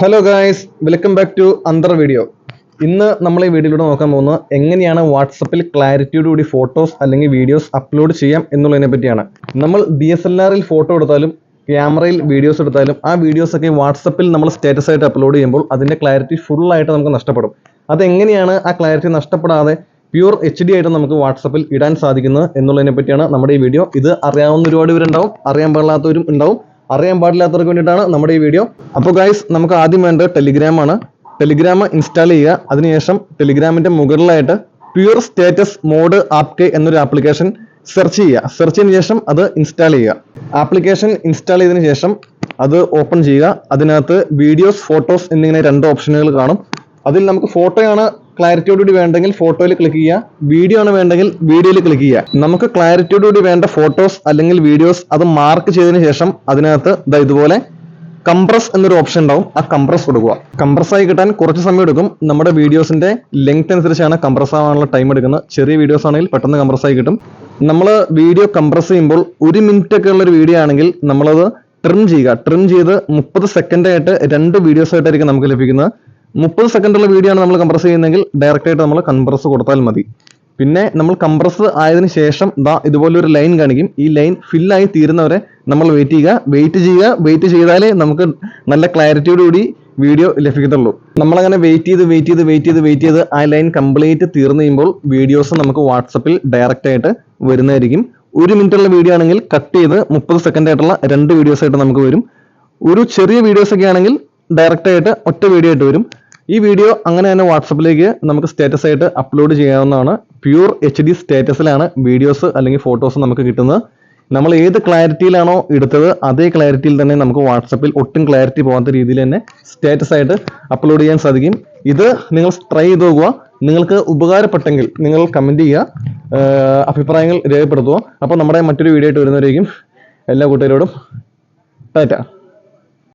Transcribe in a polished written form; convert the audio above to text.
Hello guys, welcome back to another video. ഇന്ന് നമ്മൾ ഈ വീഡിയോയിലൂടെ നോക്കാൻ പോകുന്നത് എങ്ങനെയാണ് വാട്സപ്പിൽ ക്ലാരിറ്റിയോടുകൂടി ഫോട്ടോസ് അല്ലെങ്കിൽ വീഡിയോസ് അപ്ലോഡ് ചെയ്യാം എന്നുള്ളതിനെ പറ്റിയാണ്. നമ്മൾ DSLR-ൽ ഫോട്ടോ എടുത്താലും ക്യാമറയിൽ വീഡിയോസ് എടുത്താലും ആ വീഡിയോസ് ഒക്കെ വാട്സപ്പിൽ നമ്മൾ സ്റ്റാറ്റസ് ആയിട്ട് അപ്ലോഡ് ചെയ്യുമ്പോൾ അതിൻ്റെ ക്ലാരിറ്റി ഫുള്ളായിട്ട് നമുക്ക് നഷ്ടപ്പെടും. അതെങ്ങനെയാണ് ആ ക്ലാരിറ്റി നഷ്ടപ്പെടാതെ പ്യൂർ HD ആയിട്ട് നമുക്ക് വാട്സപ്പിൽ ഇടാൻ സാധിക്കുന്നത് എന്നുള്ളതിനെ പറ്റിയാണ് നമ്മുടെ ഈ വീഡിയോ. ഇത് അറിയാവുന്ന ഒരുപാട് പേരുണ്ടാവും, അറിയാൻ പാടില്ലാത്തവരും ഉണ്ടാവും. അറിയാൻ പാടില്ലാത്തവർക്ക് വേണ്ടിയിട്ടാണ് നമ്മുടെ ഈ വീഡിയോ. അപ്പോൾ ഗൈസ്, നമുക്ക് ആദ്യം വേണ്ടത് ടെലിഗ്രാമാണ്. ടെലിഗ്രാം ഇൻസ്റ്റാൾ ചെയ്യുക. അതിനുശേഷം ടെലിഗ്രാമിൻ്റെ മുകളിലായിട്ട് പ്യൂർ സ്റ്റാറ്റസ് മോഡ് ആപ്പ് എന്നൊരു ആപ്ലിക്കേഷൻ സെർച്ച് ചെയ്യുക. സെർച്ച് ചെയ്തതിന് ശേഷം അത് ഇൻസ്റ്റാൾ ചെയ്യുക. ആപ്ലിക്കേഷൻ ഇൻസ്റ്റാൾ ചെയ്തതിന് ശേഷം അത് ഓപ്പൺ ചെയ്യുക. അതിനകത്ത് വീഡിയോസ്, ഫോട്ടോസ് എന്നിങ്ങനെ രണ്ട് ഓപ്ഷനുകൾ കാണും. അതിൽ നമുക്ക് ഫോട്ടോയാണ് ക്ലാരിറ്റിയോടുകൂടി വേണ്ടെങ്കിൽ ഫോട്ടോയിൽ ക്ലിക്ക് ചെയ്യുക, വീഡിയോ ആണ് വേണ്ടെങ്കിൽ വീഡിയോയിൽ ക്ലിക്ക് ചെയ്യുക. നമുക്ക് ക്ലാരിറ്റിയോടുകൂടി വേണ്ട ഫോട്ടോസ് അല്ലെങ്കിൽ വീഡിയോസ് അത് മാർക്ക് ചെയ്തതിന് ശേഷം അതിനകത്ത് ഇതുപോലെ കംപ്രസ് എന്നൊരു ഓപ്ഷൻ ഉണ്ടാവും. ആ കംപ്രസ് കൊടുക്കുക. കംപ്രസ് ആയി കിട്ടാൻ കുറച്ച് സമയം എടുക്കും. നമ്മുടെ വീഡിയോസിന്റെ ലെങ്ത് അനുസരിച്ചാണ് കംപ്രസ് ആവാനുള്ള ടൈം എടുക്കുന്നത്. ചെറിയ വീഡിയോസ് ആണെങ്കിൽ പെട്ടെന്ന് കംപ്രസ് ആയി കിട്ടും. നമ്മൾ വീഡിയോ കംപ്രസ് ചെയ്യുമ്പോൾ 1 മിനിറ്റ് ഒക്കെ ഉള്ളൊരു വീഡിയോ ആണെങ്കിൽ നമ്മളത് ട്രിം ചെയ്യുക. ട്രിം ചെയ്ത് 30 സെക്കൻഡ് ആയിട്ട് 2 വീഡിയോസ് ആയിട്ടായിരിക്കും നമുക്ക് ലഭിക്കുന്നത്. 30 സെക്കൻഡുള്ള വീഡിയോ ആണ് നമ്മൾ കംപ്രസ് ചെയ്യുന്നതെങ്കിൽ ഡയറക്റ്റ് ആയിട്ട് നമ്മൾ കംപ്രസ് കൊടുത്താൽ മതി. പിന്നെ നമ്മൾ കംപ്രസ് ആയതിനു ശേഷം ഇതുപോലൊരു ലൈൻ കാണിക്കും. ഈ ലൈൻ ഫില്ലായി തീരുന്നവരെ നമ്മൾ വെയിറ്റ് ചെയ്യുക. വെയിറ്റ് ചെയ്താലേ നമുക്ക് നല്ല ക്ലാരിറ്റിയോടുകൂടി വീഡിയോ ലഭിക്കത്തുള്ളൂ. നമ്മളങ്ങനെ വെയിറ്റ് ചെയ്ത് ആ ലൈൻ കംപ്ലീറ്റ് തീർന്നു കഴിയുമ്പോൾ വീഡിയോസ് നമുക്ക് വാട്സപ്പിൽ ഡയറക്റ്റ് ആയിട്ട് വരുന്നതായിരിക്കും. 1 മിനിറ്റുള്ള വീഡിയോ ആണെങ്കിൽ കട്ട് ചെയ്ത് 30 സെക്കൻഡ് ആയിട്ടുള്ള 2 വീഡിയോസ് ആയിട്ട് നമുക്ക് വരും. ഒരു ചെറിയ വീഡിയോസ് ഒക്കെ ആണെങ്കിൽ ഡയറക്റ്റ് ആയിട്ട് ഒറ്റ വീഡിയോ ആയിട്ട് വരും. ഈ വീഡിയോ അങ്ങനെ തന്നെ വാട്സപ്പിലേക്ക് നമുക്ക് സ്റ്റാറ്റസ് ആയിട്ട് അപ്ലോഡ് ചെയ്യാവുന്നതാണ്. പ്യൂർ HD സ്റ്റാറ്റസിലാണ് വീഡിയോസ് അല്ലെങ്കിൽ ഫോട്ടോസ് നമുക്ക് കിട്ടുന്നത്. നമ്മൾ ഏത് ക്ലാരിറ്റിയിലാണോ എടുത്തത് അതേ ക്ലാരിറ്റിയിൽ തന്നെ നമുക്ക് വാട്സപ്പിൽ ഒട്ടും ക്ലാരിറ്റി പോകാത്ത രീതിയിൽ തന്നെ സ്റ്റാറ്റസ് ആയിട്ട് അപ്ലോഡ് ചെയ്യാൻ സാധിക്കും. ഇത് നിങ്ങൾ ട്രൈ ചെയ്ത് നോക്കുക. നിങ്ങൾക്ക് ഉപകാരപ്പെട്ടെങ്കിൽ നിങ്ങൾ കമൻറ്റ് ചെയ്യുക, അഭിപ്രായങ്ങൾ രേഖപ്പെടുത്തുക. അപ്പോൾ നമ്മുടെ മറ്റൊരു വീഡിയോ ആയിട്ട് വരുന്നവരേക്കും എല്ലാ കൂട്ടുകാരോടും ടാറ്റ.